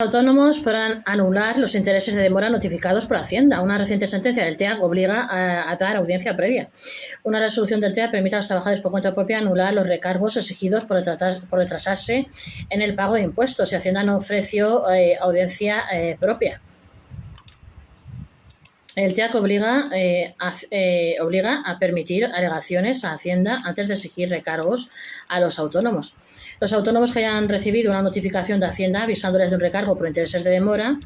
Autónomos podrán anular los intereses de demora notificados por Hacienda. Una reciente sentencia del TEAC obliga a dar audiencia previa. Una resolución del TEAC permite a los trabajadores por cuenta propia anular los recargos exigidos por retrasarse en el pago de impuestos si Hacienda no ofreció audiencia propia. El TEAC obliga a permitir alegaciones a Hacienda antes de exigir recargos a los autónomos. Los autónomos que hayan recibido una notificación de Hacienda avisándoles de un recargo por intereses de demora,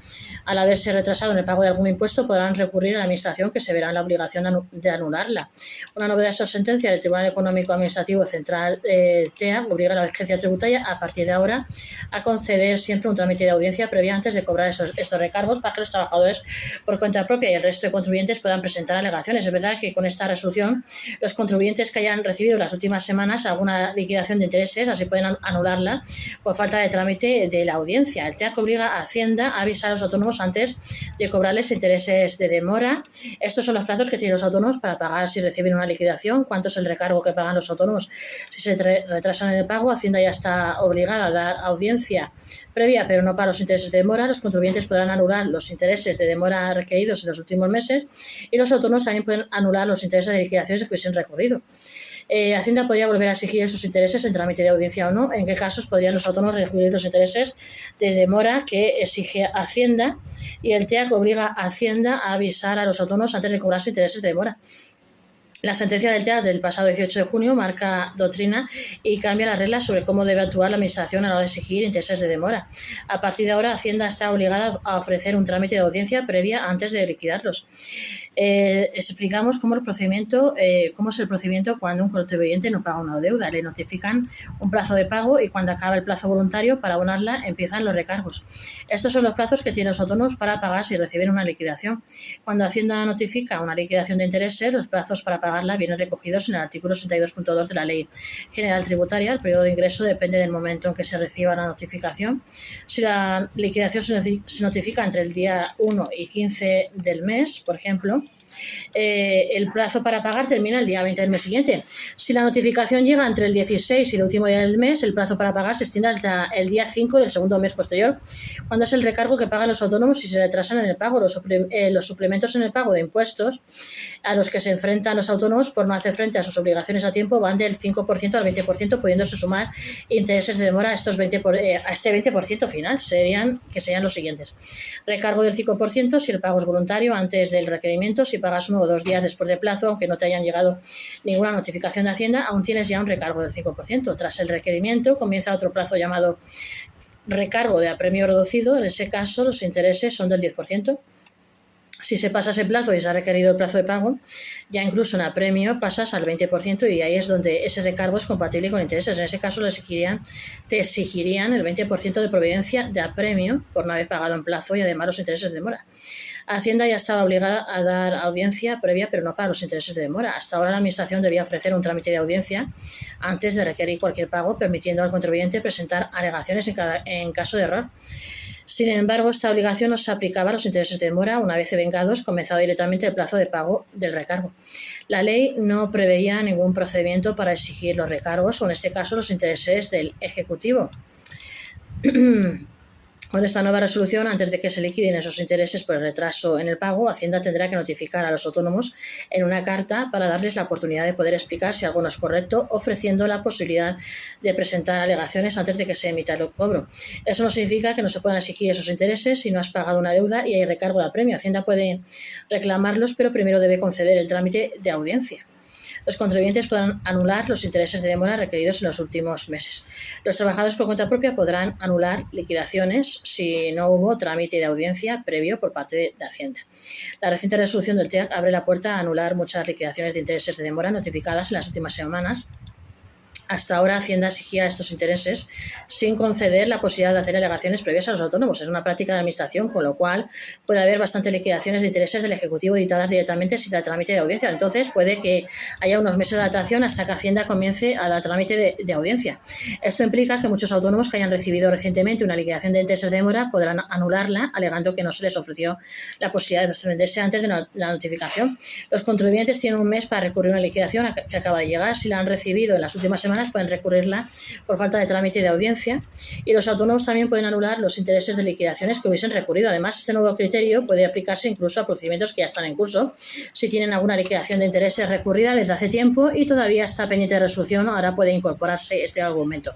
al haberse retrasado en el pago de algún impuesto, podrán recurrir a la Administración, que se verá en la obligación de anularla. Una novedad de esta sentencia del Tribunal Económico Administrativo Central TEAC obliga a la agencia tributaria, a partir de ahora, a conceder siempre un trámite de audiencia previa antes de cobrar estos recargos, para que los trabajadores por cuenta propia y el resto de contribuyentes puedan presentar alegaciones. Es verdad que con esta resolución los contribuyentes que hayan recibido en las últimas semanas alguna liquidación de intereses así pueden anularla por falta de trámite de la audiencia. El TEAC obliga a Hacienda a avisar a los autónomos antes de cobrarles intereses de demora. Estos son los plazos que tienen los autónomos para pagar si reciben una liquidación, cuánto es el recargo que pagan los autónomos si se retrasan en el pago. Hacienda ya está obligada a dar audiencia previa, pero no para los intereses de demora. Los contribuyentes podrán anular los intereses de demora requeridos en los últimos meses y los autónomos también pueden anular los intereses de liquidaciones que hubiesen recurrido. Hacienda podría volver a exigir esos intereses en trámite de audiencia o no. ¿En qué casos podrían los autónomos recurrir los intereses de demora que exige Hacienda? Y el TEAC obliga a Hacienda a avisar a los autónomos antes de cobrarse intereses de demora. La sentencia del TEAC del pasado 18 de junio marca doctrina y cambia las reglas sobre cómo debe actuar la Administración a la hora de exigir intereses de demora. A partir de ahora, Hacienda está obligada a ofrecer un trámite de audiencia previa antes de liquidarlos. Explicamos cómo es el procedimiento cuando un contribuyente no paga una deuda. Le notifican un plazo de pago y cuando acaba el plazo voluntario para abonarla empiezan los recargos. Estos son los plazos que tienen los autónomos para pagar si reciben una liquidación. Cuando Hacienda notifica una liquidación de intereses, los plazos para pagarla vienen recogidos en el artículo 62.2 de la Ley General Tributaria. El periodo de ingreso depende del momento en que se reciba la notificación. Si la liquidación se notifica entre el día 1 y 15 del mes, por ejemplo, el plazo para pagar termina el día 20 del mes siguiente. Si la notificación llega entre el 16 y el último día del mes, el plazo para pagar se extiende hasta el día 5 del segundo mes posterior, cuando es el recargo que pagan los autónomos si se retrasan en el pago. Los suplementos en el pago de impuestos a los que se enfrentan los autónomos por no hacer frente a sus obligaciones a tiempo van del 5% al 20%, pudiéndose sumar intereses de demora a este 20% final. Serían los siguientes: recargo del 5% si el pago es voluntario antes del requerimiento. Si pagas 1 o 2 días después del plazo, aunque no te hayan llegado ninguna notificación de Hacienda, aún tienes ya un recargo del 5%. Tras el requerimiento comienza otro plazo llamado recargo de apremio reducido. En ese caso los intereses son del 10%. Si se pasa ese plazo y se ha requerido el plazo de pago, ya incluso en apremio pasas al 20% y ahí es donde ese recargo es compatible con intereses. En ese caso te exigirían el 20% de providencia de apremio por no haber pagado en plazo y además los intereses de demora. Hacienda ya estaba obligada a dar audiencia previa, pero no para los intereses de demora. Hasta ahora la Administración debía ofrecer un trámite de audiencia antes de requerir cualquier pago, permitiendo al contribuyente presentar alegaciones en caso de error. Sin embargo, esta obligación no se aplicaba a los intereses de demora. Una vez vengados, comenzaba directamente el plazo de pago del recargo. La ley no preveía ningún procedimiento para exigir los recargos, o en este caso los intereses del Ejecutivo. Con esta nueva resolución, antes de que se liquiden esos intereses por el retraso en el pago, Hacienda tendrá que notificar a los autónomos en una carta para darles la oportunidad de poder explicar si algo no es correcto, ofreciendo la posibilidad de presentar alegaciones antes de que se emita el cobro. Eso no significa que no se puedan exigir esos intereses si no has pagado una deuda y hay recargo de apremio. Hacienda puede reclamarlos, pero primero debe conceder el trámite de audiencia. Los contribuyentes podrán anular los intereses de demora requeridos en los últimos meses. Los trabajadores por cuenta propia podrán anular liquidaciones si no hubo trámite de audiencia previo por parte de Hacienda. La reciente resolución del TEAC abre la puerta a anular muchas liquidaciones de intereses de demora notificadas en las últimas semanas. Hasta ahora Hacienda exigía estos intereses sin conceder la posibilidad de hacer alegaciones previas a los autónomos. Es una práctica de administración, con lo cual puede haber bastantes liquidaciones de intereses del Ejecutivo dictadas directamente sin el trámite de audiencia. Entonces puede que haya unos meses de adaptación hasta que Hacienda comience a dar trámite de audiencia. Esto implica que muchos autónomos que hayan recibido recientemente una liquidación de intereses de demora podrán anularla, alegando que no se les ofreció la posibilidad de defenderse antes de la notificación. Los contribuyentes tienen un mes para recurrir a una liquidación que acaba de llegar. Si la han recibido en las últimas semanas, semanas pueden recurrirla por falta de trámite de audiencia, y los autónomos también pueden anular los intereses de liquidaciones que hubiesen recurrido. Además, este nuevo criterio puede aplicarse incluso a procedimientos que ya están en curso. Si tienen alguna liquidación de intereses recurrida desde hace tiempo y todavía está pendiente de resolución, ahora puede incorporarse este argumento.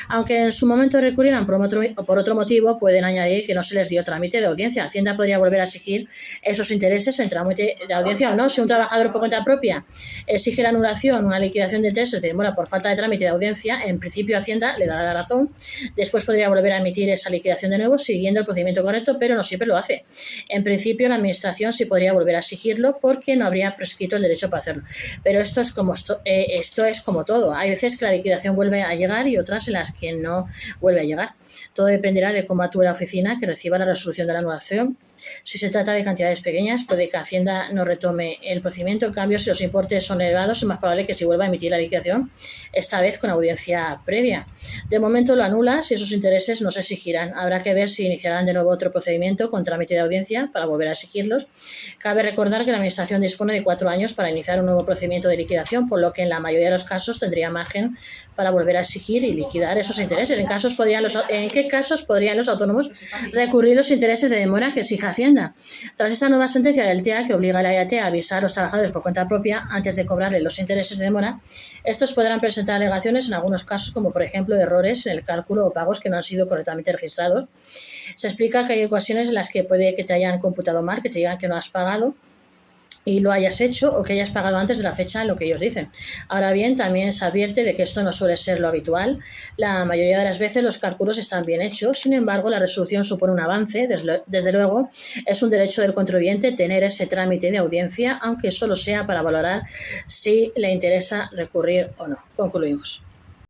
Aunque en su momento recurrieran por otro motivo, pueden añadir que no se les dio trámite de audiencia. Hacienda podría volver a exigir esos intereses en trámite de audiencia o no. Si un trabajador por cuenta propia exige la anulación, una liquidación de intereses de demora por falta de trámite de audiencia, en principio Hacienda le dará la razón. Después podría volver a emitir esa liquidación de nuevo siguiendo el procedimiento correcto, pero no siempre lo hace. En principio la Administración sí podría volver a exigirlo porque no habría prescrito el derecho para hacerlo. Pero esto es como todo. Hay veces que la liquidación vuelve a llegar y otras en las que no vuelve a llegar. Todo dependerá de cómo actúe la oficina que reciba la resolución de la anulación. Si se trata de cantidades pequeñas, puede que Hacienda no retome el procedimiento. En cambio, si los importes son elevados, es más probable que se vuelva a emitir la liquidación, esta vez con audiencia previa. De momento lo anula si esos intereses no se exigirán. Habrá que ver si iniciarán de nuevo otro procedimiento con trámite de audiencia para volver a exigirlos. Cabe recordar que la Administración dispone de 4 años para iniciar un nuevo procedimiento de liquidación, por lo que en la mayoría de los casos tendría margen para volver a exigir y liquidar esos intereses. ¿En qué casos podrían los autónomos recurrir los intereses de demora que exija Hacienda? Tras esta nueva sentencia del TEA que obliga a la IAT a avisar a los trabajadores por cuenta propia antes de cobrarle los intereses de demora, estos podrán presentar alegaciones en algunos casos, como por ejemplo errores en el cálculo o pagos que no han sido correctamente registrados. Se explica que hay ocasiones en las que puede que te hayan computado mal, que te digan que no has pagado y lo hayas hecho o que hayas pagado antes de la fecha en lo que ellos dicen. Ahora bien, también se advierte de que esto no suele ser lo habitual. La mayoría de las veces los cálculos están bien hechos, sin embargo, la resolución supone un avance. Desde luego, es un derecho del contribuyente tener ese trámite de audiencia, aunque solo sea para valorar si le interesa recurrir o no. Concluimos.